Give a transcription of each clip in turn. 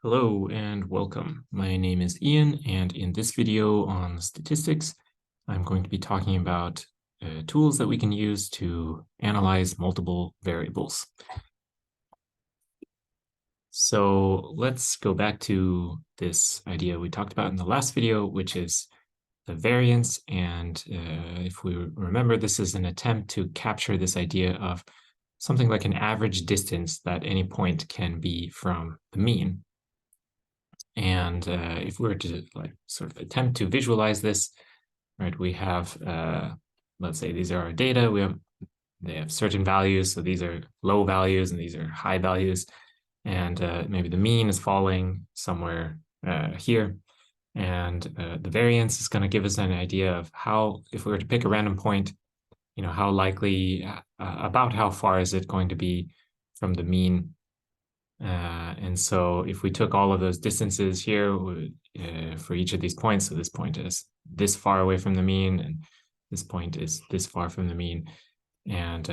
Hello and welcome. My name is Ian, and in this video on statistics, I'm going to be talking about tools that we can use to analyze multiple variables. So let's go back to this idea we talked about in the last video, which is the variance. And if we remember, this is an attempt to capture this idea of something like an average distance that any point can be from the mean. And if we were to sort of attempt to visualize this, right, we have, let's say these are our data. They have certain values. So these are low values and these are high values. And maybe the mean is falling somewhere here. And the variance is going to give us an idea of how, if we were to pick a random point, how likely, about how far is it going to be from the mean. And so if we took all of those distances here for each of these points, so this point is this far away from the mean, and this point is this far from the mean, and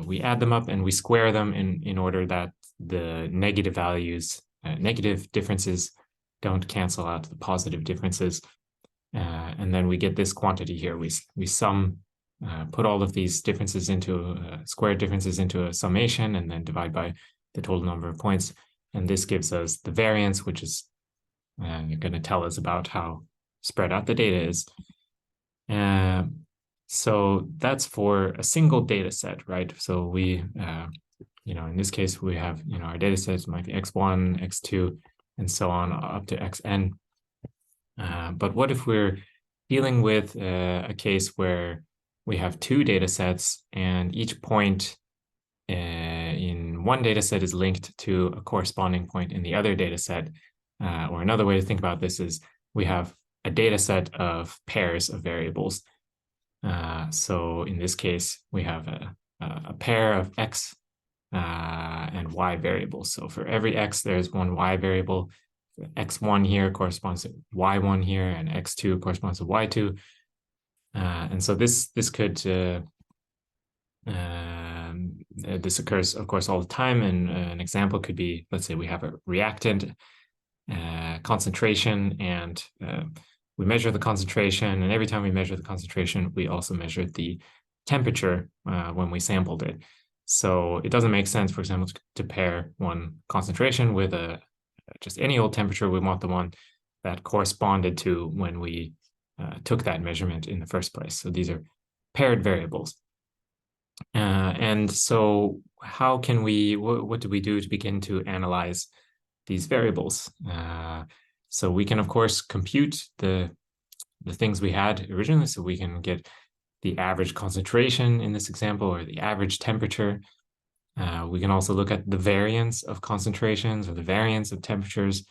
we add them up and we square them in order that the negative values, negative differences don't cancel out the positive differences. And then we get this quantity here. We sum, put all of these differences into squared differences into a summation and then divide by the total number of points. And this gives us the variance, which is going to tell us about how spread out the data is. So that's for a single data set, right? So we, in this case, we have, our data sets might be x1, x2, and so on up to xn. But what if we're dealing with a case where we have two data sets and each point in one data set is linked to a corresponding point in the other data set? Or another way to think about this is we have a data set of pairs of variables. So in this case, we have a pair of x and y variables. So for every x, there's one y variable. X1 here corresponds to y1 here, and x2 corresponds to y2. And so this could this occurs, of course, all the time. And an example could be, let's say we have a reactant concentration, and we measure the concentration. And every time we measure the concentration, we also measure the temperature when we sampled it. So it doesn't make sense, for example, to pair one concentration with just any old temperature. We want the one that corresponded to when we took that measurement in the first place. So these are paired variables. And so how can we, what do we do to begin to analyze these variables? So we can, of course, compute the things we had originally. So we can get the average concentration in this example, or the average temperature. We can also look at the variance of concentrations, or the variance of temperatures,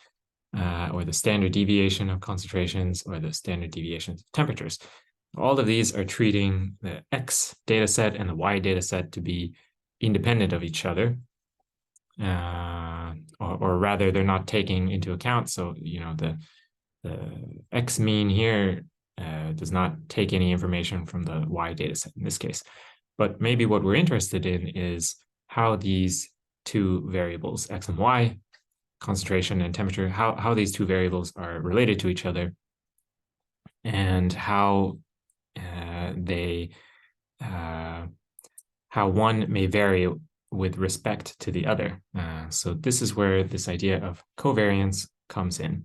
or the standard deviation of concentrations, or the standard deviations of temperatures. All of these are treating the X data set and the Y data set to be independent of each other, or rather, they're not taking into account. So, the X mean here does not take any information from the Y data set in this case. But maybe what we're interested in is how these two variables, X and Y, concentration and temperature, how these two variables are related to each other, and how how one may vary with respect to the other. So this is where this idea of covariance comes in.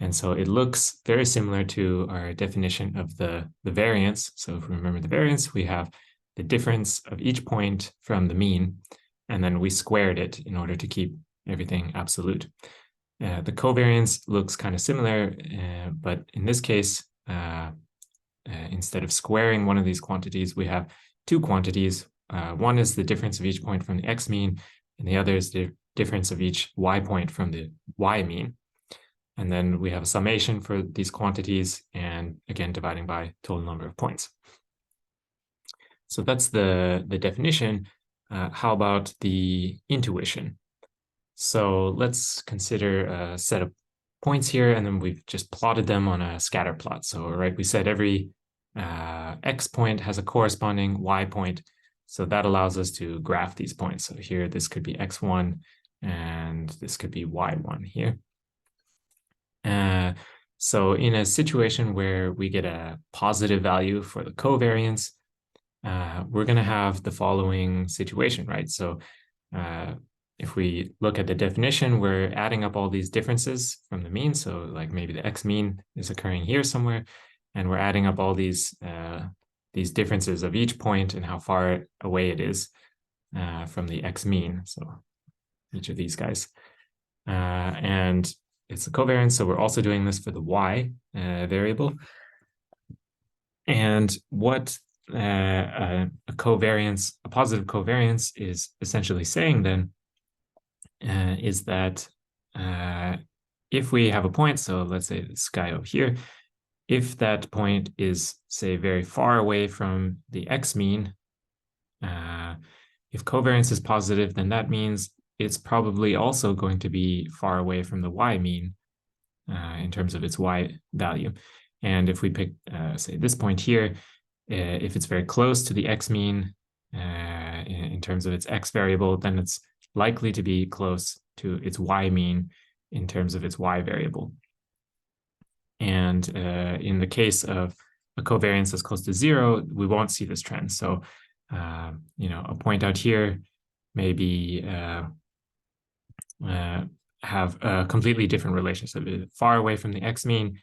And so it looks very similar to our definition of the variance. So if we remember the variance, we have the difference of each point from the mean, and then we squared it in order to keep everything absolute. The covariance looks kind of similar, but in this case, instead of squaring one of these quantities, we have two quantities. One is the difference of each point from the x mean, and the other is the difference of each y point from the y mean. And then we have a summation for these quantities, and again, dividing by total number of points. So that's the definition. How about the intuition? So let's consider a set of points here, and then we've just plotted them on a scatter plot. So, right, we said every x point has a corresponding y point. So that allows us to graph these points. So here, this could be x1, and this could be y1 here. So in a situation where we get a positive value for the covariance, we're going to have the following situation, right? So if we look at the definition, we're adding up all these differences from the mean. So like maybe the x mean is occurring here somewhere, and we're adding up all these differences of each point and how far away it is from the x mean. So each of these guys. And it's the covariance. So we're also doing this for the y variable. And what a covariance, a positive covariance is essentially saying then is that if we have a point, so let's say this guy over here, if that point is, say, very far away from the x mean, if covariance is positive, then that means it's probably also going to be far away from the y mean in terms of its y value. And if we pick, say, this point here, if it's very close to the x mean in terms of its x variable, then it's likely to be close to its y mean in terms of its y variable. And in the case of a covariance that's close to 0, we won't see this trend. So, a point out here maybe have a completely different relationship, far away from the x mean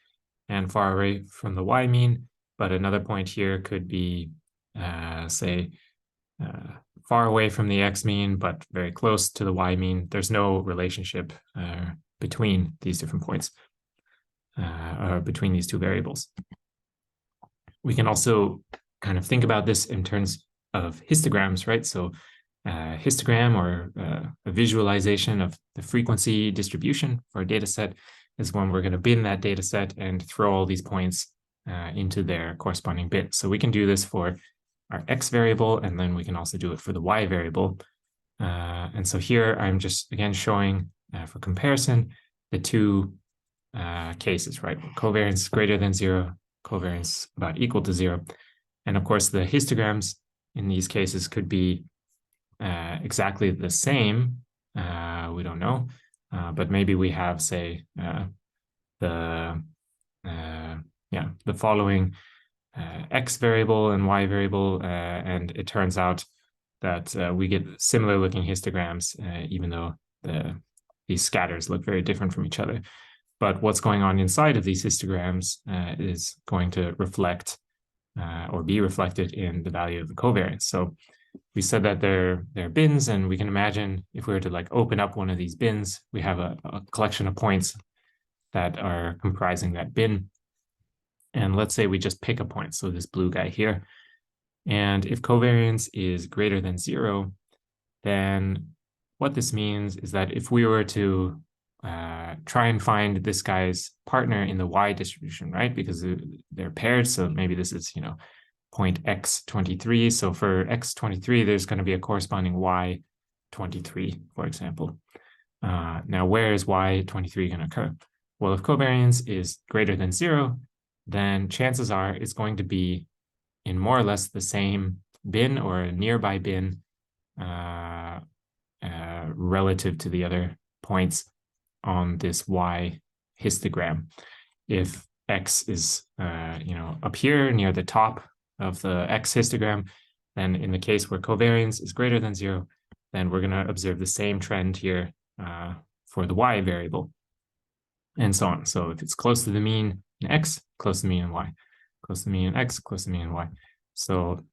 and far away from the y mean. But another point here could be, say, far away from the x mean, but very close to the y mean. There's no relationship between these different points, or between these two variables. We can also kind of think about this in terms of histograms, right? So histogram, or a visualization of the frequency distribution for a data set, is when we're going to bin that data set and throw all these points into their corresponding bins. So we can do this for our x variable, and then we can also do it for the y variable. And so here I'm just, again, showing for comparison the two cases, right? Covariance greater than 0, covariance about equal to 0. And of course, the histograms in these cases could be exactly the same. We don't know, but maybe we have, say, the following x variable and y variable, and it turns out that we get similar looking histograms, even though these scatters look very different from each other. But what's going on inside of these histograms is going to reflect or be reflected in the value of the covariance. So we said that they're bins, and we can imagine if we were to like open up one of these bins, we have a collection of points that are comprising that bin. And let's say we just pick a point, so this blue guy here. And if covariance is greater than 0, then what this means is that if we were to try and find this guy's partner in the y distribution, right? Because they're paired, so maybe this is, point x23. So for x23, there's going to be a corresponding y23, for example. Now, where is y23 going to occur? Well, if covariance is greater than 0, then chances are it's going to be in more or less the same bin or a nearby bin relative to the other points on this y histogram. If x is up here near the top of the x histogram, then in the case where covariance is greater than 0, then we're going to observe the same trend here for the y variable, and so on. So if it's close to the mean in x, close to the mean in y, close to the mean in x, close to the mean in y. So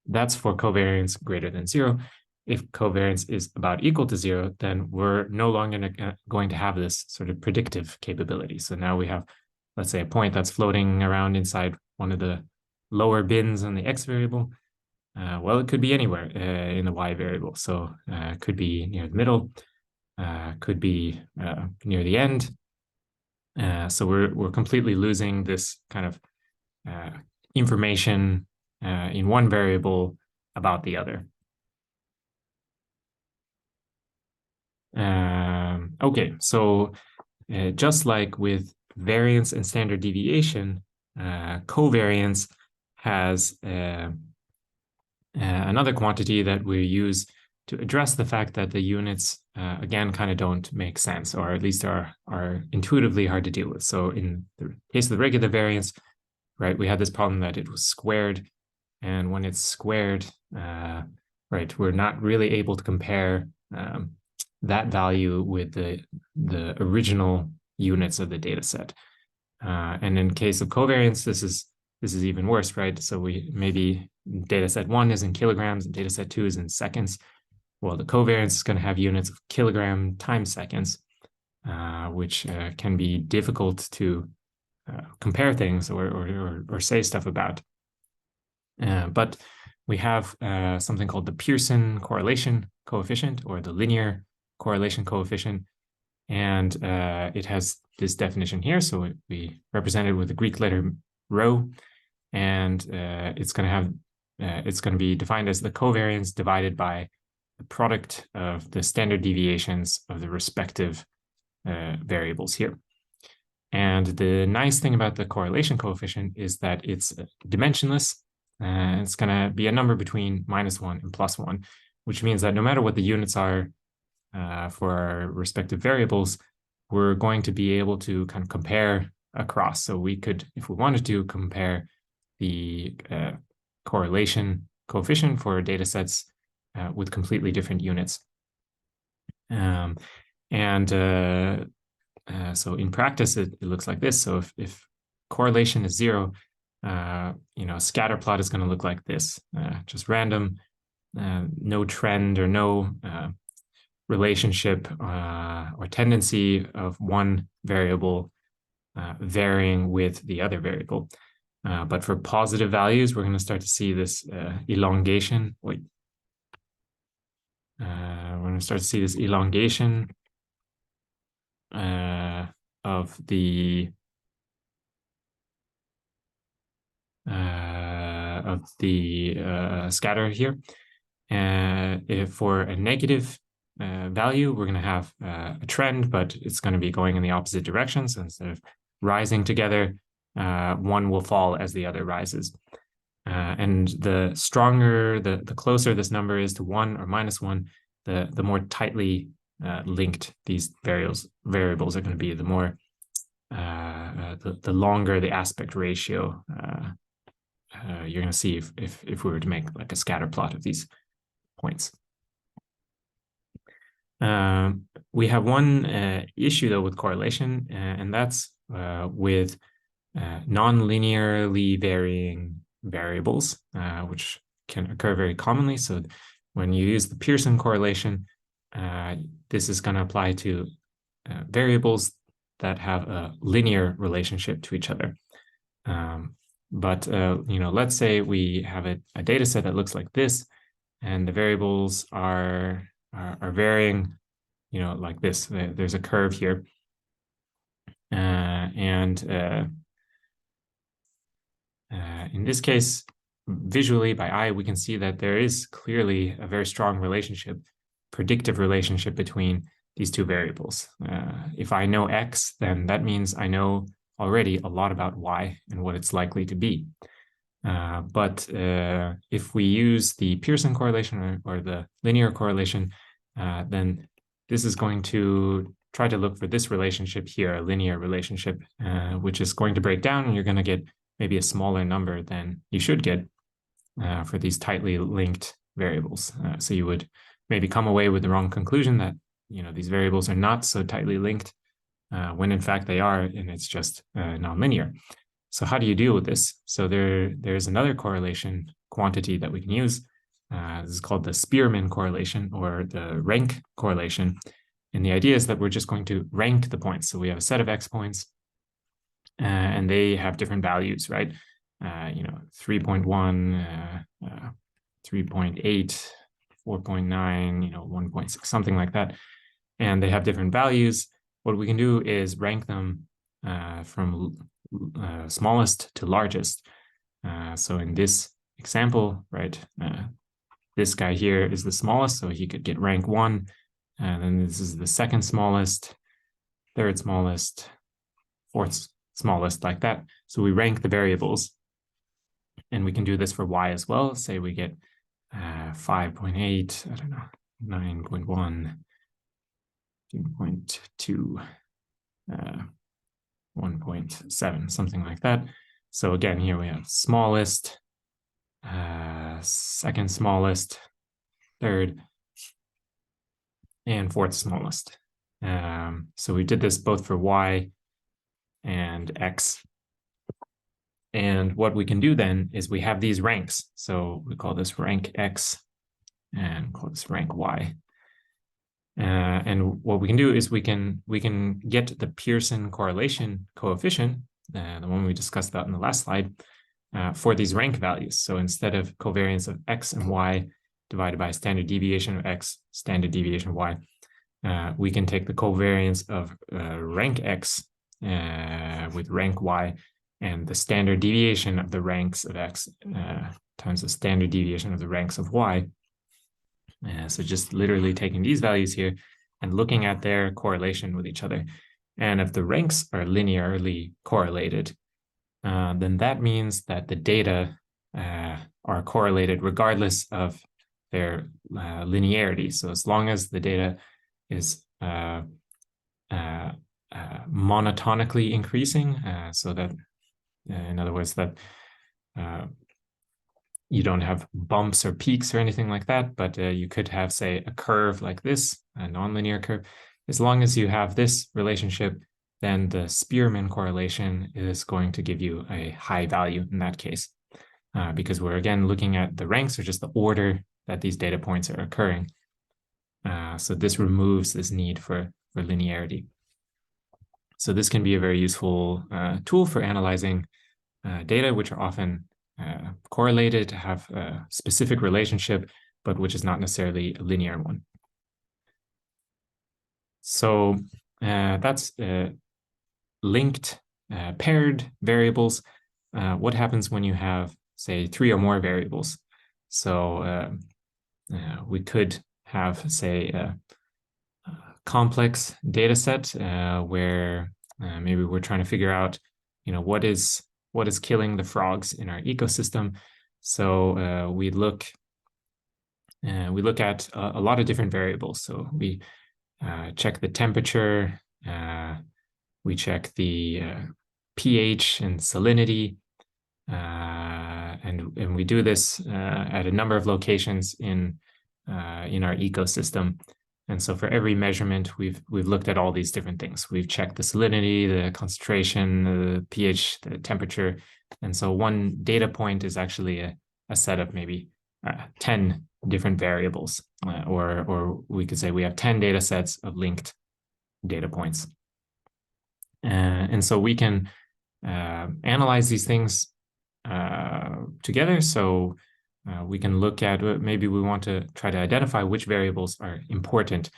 that's for covariance greater than 0. If covariance is about equal to 0, then we're no longer going to have this sort of predictive capability. So now we have, let's say, a point that's floating around inside one of the lower bins on the x variable. Well, it could be anywhere in the y variable. So it could be near the middle, could be near the end. So we're completely losing this kind of information in one variable about the other. Okay, so just like with variance and standard deviation, covariance has another quantity that we use to address the fact that the units, again, kind of don't make sense, or at least are intuitively hard to deal with. So in the case of the regular variance, right, we had this problem that it was squared. And when it's squared, right, we're not really able to compare that value with the original units of the data set. And in case of covariance, this is even worse, right? So we maybe data set 1 is in kilograms and data set 2 is in seconds. Well, the covariance is going to have units of kilogram times seconds, which can be difficult to compare things or say stuff about. But we have something called the Pearson correlation coefficient, or the linear correlation coefficient. And it has this definition here. So we represent it with the Greek letter rho. And it's going to be defined as the covariance divided by the product of the standard deviations of the respective variables here. And the nice thing about the correlation coefficient is that it's dimensionless. It's going to be a number between -1 and +1, which means that no matter what the units are for our respective variables, we're going to be able to kind of compare across. So we could, if we wanted to, compare the correlation coefficient for data sets with completely different units. So in practice, it looks like this. So if correlation is 0, a scatter plot is going to look like this, just random, no trend or no relationship or tendency of one variable varying with the other variable. But for positive values, we're going to start to see this elongation. We're going to start to see this elongation of the scatter here. If for a negative value, we're going to have a trend, but it's going to be going in the opposite direction. So instead of rising together, one will fall as the other rises. And the stronger, the closer this number is to 1 or -1, the more tightly linked these variables are going to be, the more the longer the aspect ratio you're going to see if we were to make like a scatter plot of these points. We have one issue though with correlation, and that's with non-linearly varying variables, which can occur very commonly. So when you use the Pearson correlation, this is going to apply to variables that have a linear relationship to each other. But let's say we have a data set that looks like this, and the variables are varying, like this. There's a curve here, in this case, visually by eye, we can see that there is clearly a very strong relationship, predictive relationship between these two variables. If I know X, then that means I know already a lot about Y and what it's likely to be. But if we use the Pearson correlation or the linear correlation, then this is going to try to look for this relationship here, a linear relationship, which is going to break down, and you're going to get maybe a smaller number than you should get for these tightly linked variables. So you would maybe come away with the wrong conclusion that these variables are not so tightly linked, when in fact they are, and it's just nonlinear. So how do you deal with this? So there's another correlation quantity that we can use. This is called the Spearman correlation, or the rank correlation. And the idea is that we're just going to rank the points. So we have a set of X points, and they have different values, right? 3.1, 3.8, 4.9, 1.6, something like that. And they have different values. What we can do is rank them from smallest to largest. So in this example, right, this guy here is the smallest, so he could get rank 1. And then this is the second smallest, third smallest, fourth smallest, like that. So we rank the variables. And we can do this for Y as well. Say we get 5.8, I don't know, 9.1, 2.2, 1.7, something like that. So again, here we have smallest, second smallest, third, and fourth smallest. So we did this both for y and x. And what we can do then is we have these ranks. So we call this rank x and call this rank y. And what we can do is we can get the Pearson correlation coefficient, the one we discussed about in the last slide, for these rank values. So instead of covariance of x and y divided by standard deviation of x, standard deviation of y, we can take the covariance of rank x with rank y and the standard deviation of the ranks of x times the standard deviation of the ranks of y. So just literally taking these values here and looking at their correlation with each other. And if the ranks are linearly correlated, then that means that the data are correlated regardless of their linearity. So as long as the data is monotonically increasing, so that, in other words, that you don't have bumps or peaks or anything like that, but you could have, say, a curve like this, a nonlinear curve. As long as you have this relationship, then the Spearman correlation is going to give you a high value in that case, because we're, again, looking at the ranks or just the order that these data points are occurring. So this removes this need for linearity. So this can be a very useful tool for analyzing data, which are often correlated, to have a specific relationship, but which is not necessarily a linear one. So that's linked paired variables. What happens when you have, say, 3 or more variables? So we could have, say, a complex data set where maybe we're trying to figure out, what is killing the frogs in our ecosystem. So we look at a lot of different variables. So we check the temperature, we check the pH and salinity, and we do this at a number of locations in our ecosystem. And so for every measurement, we've looked at all these different things. We've checked the salinity, the concentration, the pH, the temperature. And so one data point is actually a set of maybe 10 different variables, or we could say we have 10 data sets of linked data points. And so we can analyze these things together. So we can look at, maybe we want to try to identify which variables are important.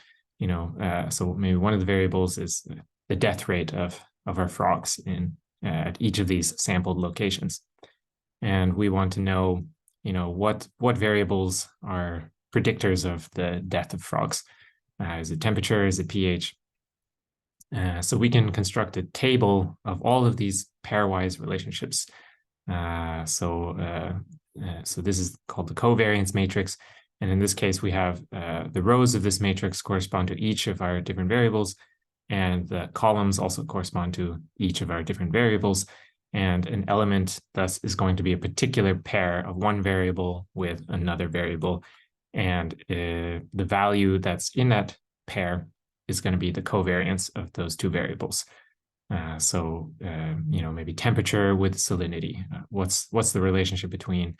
So maybe one of the variables is the death rate of our frogs at each of these sampled locations. And we want to know, what variables are predictors of the death of frogs. Is it temperature? Is it pH? So we can construct a table of all of these pairwise relationships. So this is called the covariance matrix. And in this case, we have the rows of this matrix correspond to each of our different variables, and the columns also correspond to each of our different variables. And an element thus is going to be a particular pair of one variable with another variable. And the value that's in that pair is going to be the covariance of those two variables. So maybe temperature with salinity. What's the relationship between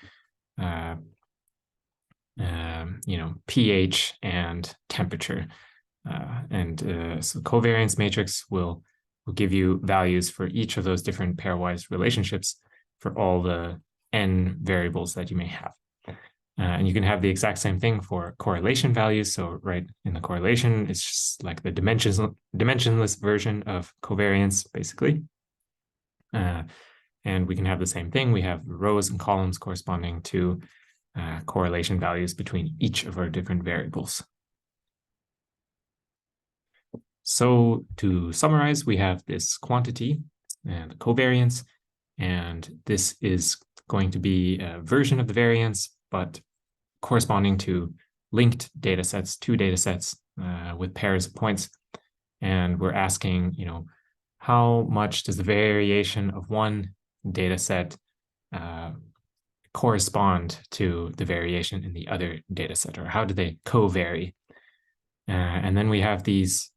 pH and temperature? So covariance matrix will give you values for each of those different pairwise relationships for all the n variables that you may have. And you can have the exact same thing for correlation values. So right in the correlation, it's just like the dimensionless version of covariance, basically. And we can have the same thing. We have rows and columns corresponding to correlation values between each of our different variables. So to summarize, we have this quantity and the covariance, and this is going to be a version of the variance, but corresponding to linked data sets, two data sets with pairs of points. And we're asking, how much does the variation of one data set correspond to the variation in the other data set, or how do they co-vary? And then we have these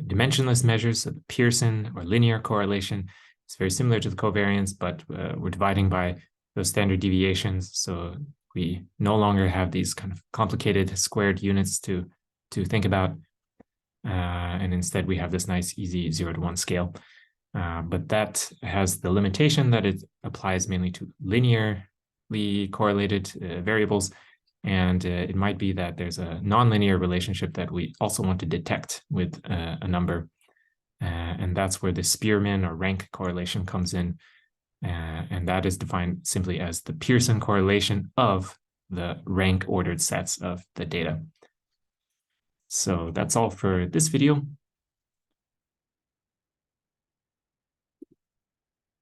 dimensionless measures of Pearson or linear correlation. It's very similar to the covariance, but we're dividing by those standard deviations. So we no longer have these kind of complicated squared units to think about. And instead we have this nice easy 0 to 1 scale. But that has the limitation that it applies mainly to linearly correlated variables. And it might be that there's a nonlinear relationship that we also want to detect with a number. And that's where the Spearman or rank correlation comes in. And that is defined simply as the Pearson correlation of the rank ordered sets of the data. So that's all for this video.